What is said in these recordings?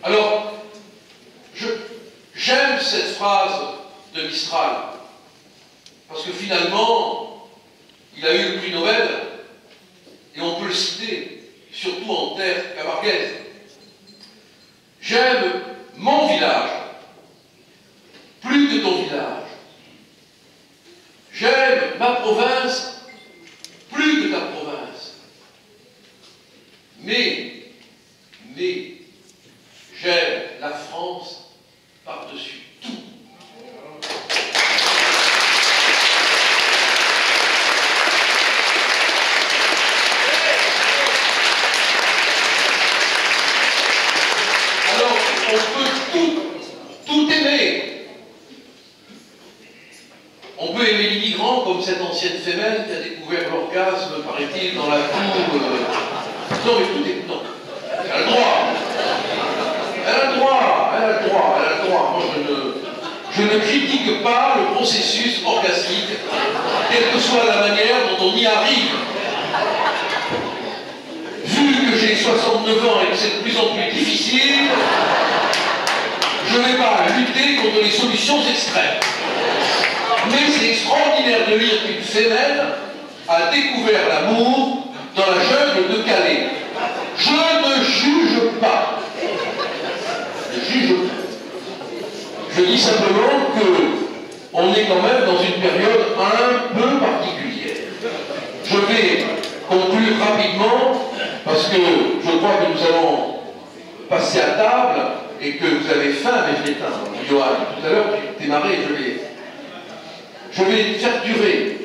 Alors, j'aime cette phrase de Mistral, parce que finalement, il a eu le prix Nobel, et on peut le citer, surtout en terre camarguaise. J'aime mon village, plus que ton village. J'aime ma province, plus que ta province. Mais, j'aime la France par-dessus tout. Alors, on peut tout aimer. On peut aimer l'immigrant comme cette ancienne femelle qui a découvert l'orgasme, paraît-il, dans la cour. Non, mais tout est... Non. Elle a le droit. Elle a le droit. Moi, je ne critique pas le processus orgasmique, quelle que soit la manière dont on y arrive. Vu que j'ai 69 ans et que c'est de plus en plus difficile, je ne vais pas lutter contre les solutions extrêmes. Mais c'est extraordinaire de lire qu'une femelle a découvert l'amour dans la jungle de Calais. Je ne juge pas. Je dis simplement qu'on est quand même dans une période un peu particulière. Je vais conclure rapidement, parce que je crois que nous allons passer à table et que vous avez faim, mais je l'éteins. Johan, tout à l'heure, tu démarrais, je vais faire durer.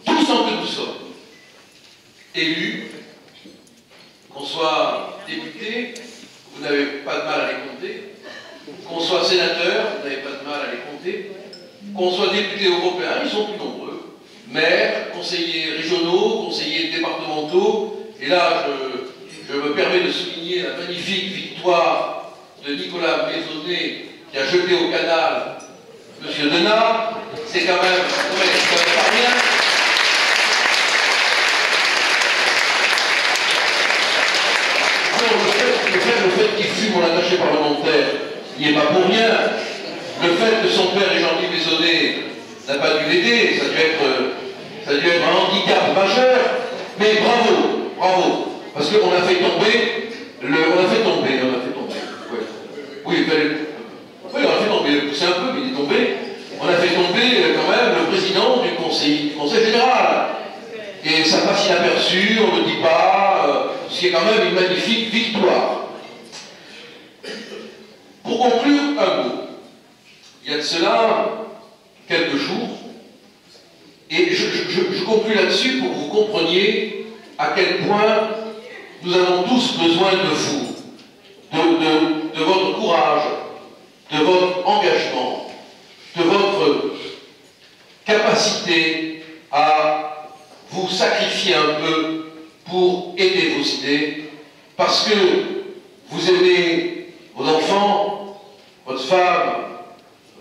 Tous en que nous sommes, élus, qu'on soit député, vous n'avez pas de mal à les compter, qu'on soit sénateur, vous n'avez pas de mal à les compter, qu'on soit député européen, ils sont plus nombreux, maires, conseillers régionaux, conseillers départementaux, et là, je me permets de souligner la magnifique victoire de Nicolas Maisonnet, qui a jeté au canal M. Denat, c'est quand même pas rien. Le fait qu'il fût mon attaché parlementaire, il n'est pas pour rien. Le fait que son père, Jean-Louis Maisonnet, n'a pas dû l'aider, ça a dû être un handicap majeur. Mais bravo, parce qu'on a fait tomber, on a fait tomber. Ouais. Oui, on a fait tomber, c'est un peu, mais il est tombé. On a fait tomber quand même le président du Conseil général. Et ça passe inaperçu, on ne le dit pas, ce qui est quand même une magnifique victoire. Pour conclure, un mot. Il y a de cela quelques jours, et je conclue là-dessus pour que vous compreniez à quel point nous avons tous besoin de vous, de votre courage, de votre engagement, de votre capacité à vous sacrifier un peu pour aider vos idées, parce que vous aimez vos enfants, votre femme,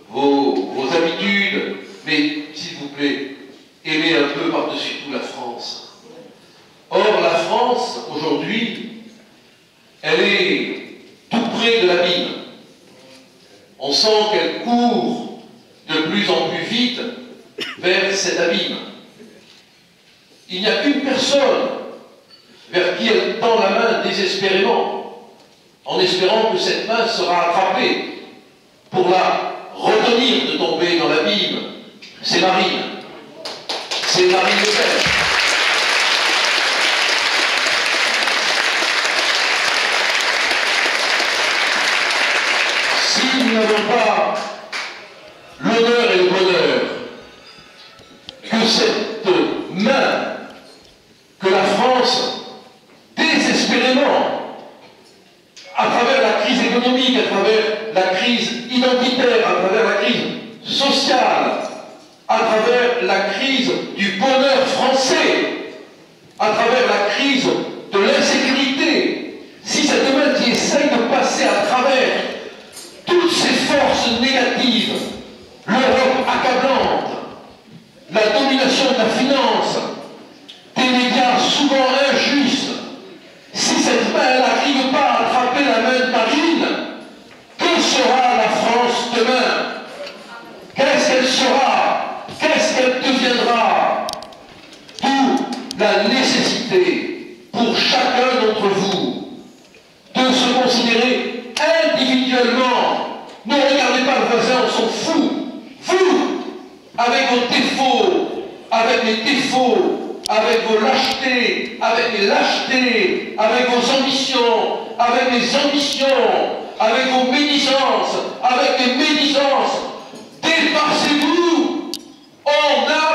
vos habitudes, mais s'il vous plaît, aimez un peu par-dessus tout la France. Or, la France, aujourd'hui, elle est tout près de l'abîme. On sent qu'elle court de plus en plus vite vers cet abîme. Il n'y a qu'une personne vers qui elle tend la main désespérément, en espérant que cette main sera attrapée pour la retenir de tomber dans l'abîme. C'est Marine. C'est Marine Le Pen. Si nous n'avons pas l'honneur et le bonheur que cette main, que la France, désespérément, à travers la crise économique, à travers la crise identitaire, à travers la crise sociale, à travers la crise du bonheur français, à travers la crise de l'insécurité, si cette main qui essaye de passer à travers toutes ces forces négatives, l'Europe accablante, la domination de la finance, des médias souvent injustes, voisin, on s'en fout. Vous, avec vos défauts, avec les défauts, avec vos lâchetés, avec les lâchetés, avec vos ambitions, avec les ambitions, avec vos médisances, avec les médisances, dépassez-vous. On a